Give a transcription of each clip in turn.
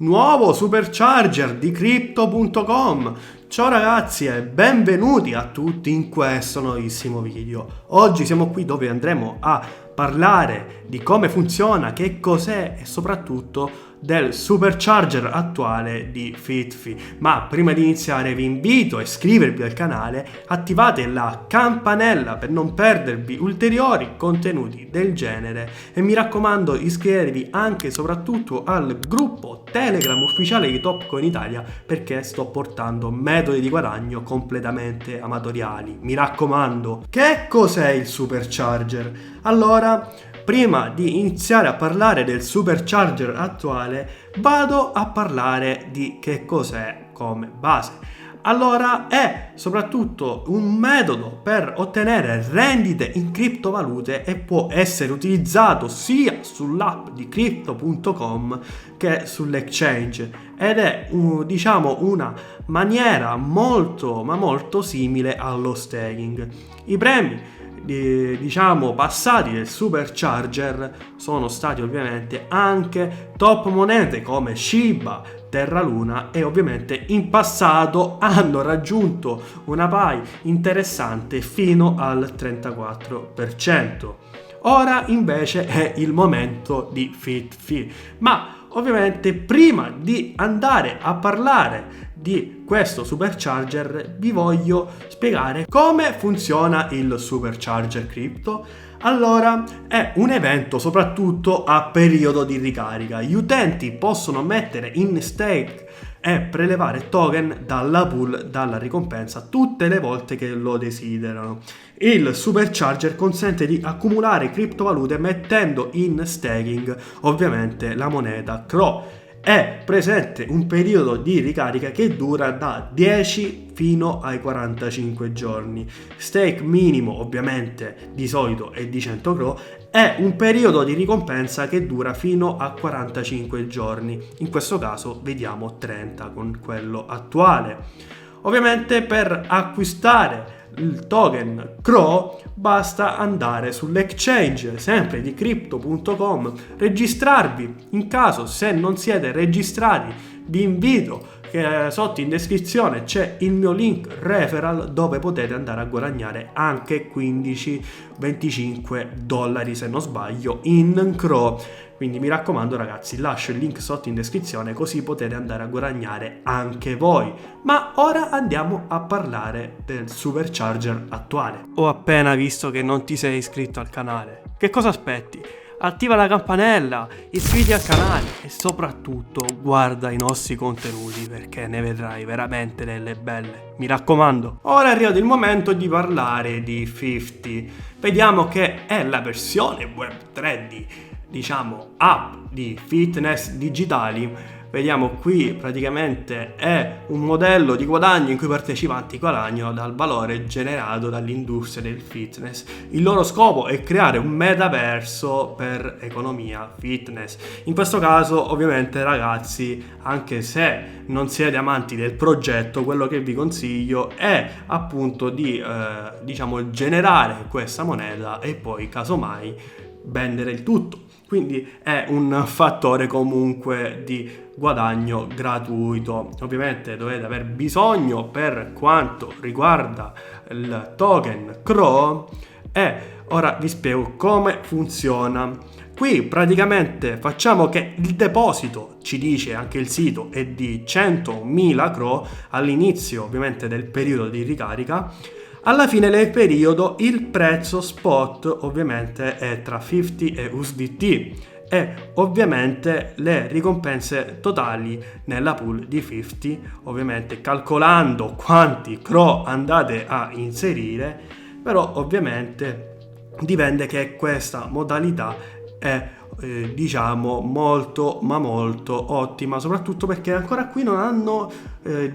nuovo supercharger di Crypto.com. Ciao ragazzi e benvenuti a tutti in questo nuovissimo video. Oggi siamo qui dove andremo a parlare di come funziona, che cos'è e soprattutto del supercharger attuale di FitFi. Ma prima di iniziare vi invito a iscrivervi al canale, attivate la campanella per non perdervi ulteriori contenuti del genere e mi raccomando iscrivetevi anche e soprattutto al gruppo Telegram ufficiale di Topcoin Italia, perché sto portando metodi di guadagno completamente amatoriali. Mi raccomando. Che cos'è il supercharger? Allora, prima di iniziare a parlare del supercharger attuale, vado a parlare di che cos'è come base. Allora, è soprattutto un metodo per ottenere rendite in criptovalute e può essere utilizzato sia sull'app di Crypto.com che sull'exchange ed è una maniera molto simile allo staking. I premi passati del supercharger sono stati ovviamente anche top monete come Shiba, Terra Luna e ovviamente in passato hanno raggiunto una PAI interessante fino al 34%. Ora invece è il momento di FitFi, ma ovviamente prima di andare a parlare di questo supercharger vi voglio spiegare come funziona il supercharger cripto. Allora, è un evento soprattutto a periodo di ricarica. Gli utenti possono mettere in stake e prelevare token dalla pool, dalla ricompensa, tutte le volte che lo desiderano. Il supercharger consente di accumulare criptovalute mettendo in staking ovviamente la moneta CRO. È presente un periodo di ricarica che dura da 10 fino ai 45 giorni. Stake minimo ovviamente di solito è di 100 CRO. È un periodo di ricompensa che dura fino a 45 giorni. In questo caso vediamo 30 con quello attuale. Ovviamente per acquistare il token CRO basta andare sull'exchange sempre di Crypto.com, registrarvi. In caso se non siete registrati vi invito che sotto in descrizione c'è il mio link referral dove potete andare a guadagnare anche 15-25 dollari se non sbaglio in CRO. Quindi mi raccomando ragazzi, lascio il link sotto in descrizione così potete andare a guadagnare anche voi. Ma ora andiamo a parlare del supercharger attuale. Ho appena visto che non ti sei iscritto al canale. Che cosa aspetti? Attiva la campanella, iscriviti al canale e soprattutto guarda i nostri contenuti perché ne vedrai veramente delle belle. Mi raccomando. Ora è arrivato il momento di parlare di FitFi. Vediamo che è la versione web 3 di app di fitness digitali. Vediamo qui praticamente è un modello di guadagno in cui i partecipanti guadagnano dal valore generato dall'industria del fitness. Il loro scopo è creare un metaverso per economia fitness. In questo caso ovviamente ragazzi, anche se non siete amanti del progetto, quello che vi consiglio è appunto di generare questa moneta e poi casomai vendere il tutto. Quindi è un fattore comunque di guadagno gratuito. Ovviamente dovete aver bisogno per quanto riguarda il token CRO e ora vi spiego come funziona. Qui praticamente facciamo che il deposito, ci dice anche il sito, è di 100.000 CRO all'inizio ovviamente del periodo di ricarica. Alla fine del periodo il prezzo spot ovviamente è tra 50 e USDT e ovviamente le ricompense totali nella pool di 50, ovviamente calcolando quanti CRO andate a inserire, però ovviamente dipende che questa modalità è molto ottima, soprattutto perché ancora qui non hanno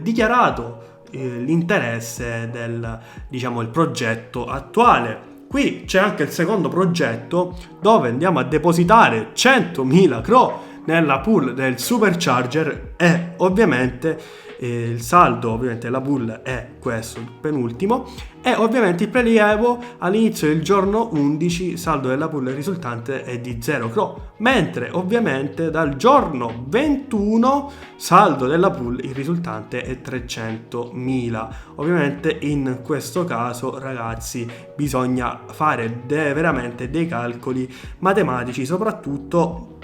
dichiarato l'interesse del il progetto attuale. Qui c'è anche il secondo progetto dove andiamo a depositare 100.000 CRO nella pool del Supercharger e ovviamente il saldo ovviamente della pool è questo, il penultimo, e ovviamente il prelievo all'inizio del giorno 11, saldo della pool risultante è di 0 CRO, mentre ovviamente dal giorno 21 saldo della pool il risultante è 300.000. Ovviamente in questo caso, ragazzi, bisogna fare veramente dei calcoli matematici, soprattutto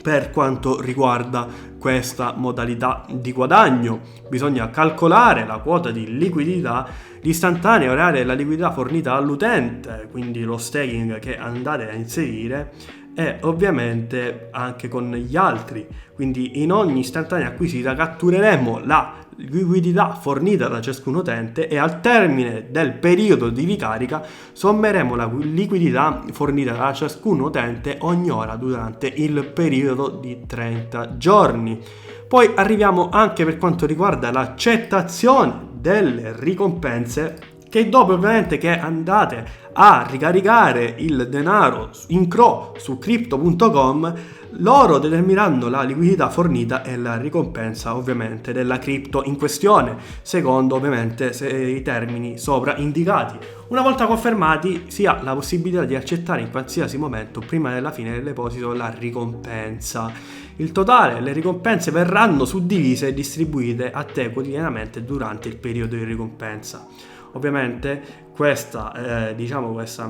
per quanto riguarda questa modalità di guadagno. Bisogna calcolare la quota di liquidità, l'istantanea oraria della liquidità fornita all'utente, quindi lo staking che andate a inserire, e ovviamente anche con gli altri. Quindi in ogni istantanea acquisita cattureremo la liquidità fornita da ciascun utente e al termine del periodo di ricarica sommeremo la liquidità fornita da ciascun utente ogni ora durante il periodo di 30 giorni. Poi arriviamo anche per quanto riguarda l'accettazione delle ricompense, che dopo ovviamente che andate a ricaricare il denaro in CRO su crypto.com, loro determineranno la liquidità fornita e la ricompensa ovviamente della cripto in questione, secondo ovviamente i termini sopra indicati. Una volta confermati si ha la possibilità di accettare in qualsiasi momento prima della fine del deposito la ricompensa. Il totale, le ricompense verranno suddivise e distribuite a te quotidianamente durante il periodo di ricompensa. Ovviamente questa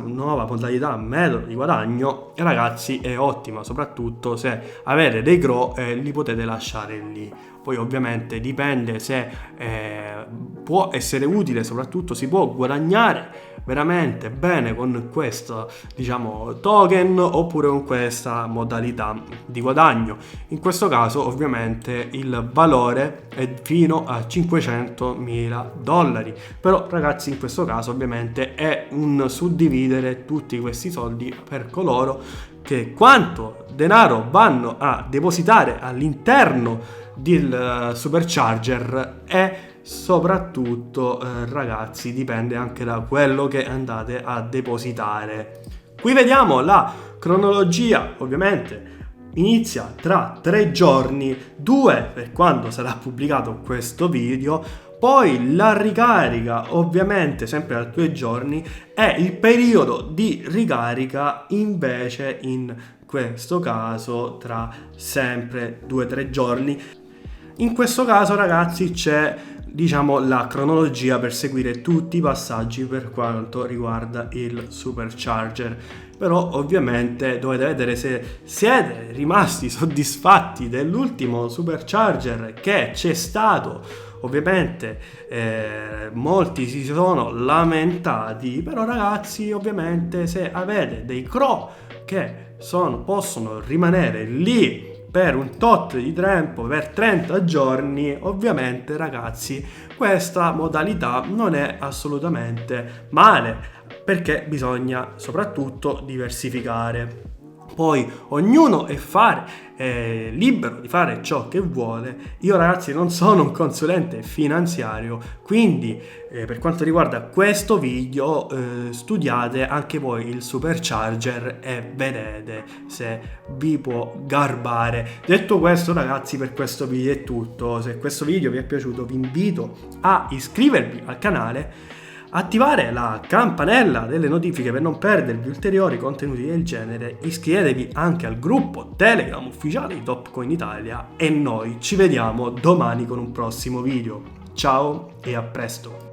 nuova modalità, metodo di guadagno, ragazzi, è ottima, soprattutto se avete dei CRO e li potete lasciare lì. Poi ovviamente dipende se può essere utile, soprattutto si può guadagnare veramente bene con questo token oppure con questa modalità di guadagno. In questo caso ovviamente il valore è fino a $500.000, però ragazzi in questo caso ovviamente è un suddividere tutti questi soldi per coloro che quanto denaro vanno a depositare all'interno del Supercharger e soprattutto ragazzi dipende anche da quello che andate a depositare. Qui vediamo la cronologia, ovviamente inizia tra 3 giorni, 2 per quando sarà pubblicato questo video, poi la ricarica ovviamente sempre da 2 giorni e il periodo di ricarica invece in questo caso tra sempre 2-3 giorni. In questo caso ragazzi c'è la cronologia per seguire tutti i passaggi per quanto riguarda il Supercharger, però ovviamente dovete vedere se siete rimasti soddisfatti dell'ultimo Supercharger che c'è stato. Ovviamente molti si sono lamentati, però ragazzi ovviamente se avete dei CRO che possono rimanere lì per un tot di tempo, per 30 giorni, ovviamente ragazzi questa modalità non è assolutamente male, perché bisogna soprattutto diversificare. Poi ognuno è libero di fare ciò che vuole. Io ragazzi non sono un consulente finanziario, quindi per quanto riguarda questo video studiate anche voi il Supercharger e vedete se vi può garbare. Detto questo ragazzi, per questo video è tutto. Se questo video vi è piaciuto vi invito a iscrivervi al canale, attivare la campanella delle notifiche per non perdervi ulteriori contenuti del genere, iscrivetevi anche al gruppo Telegram ufficiale di Topcoin Italia e noi ci vediamo domani con un prossimo video. Ciao e a presto!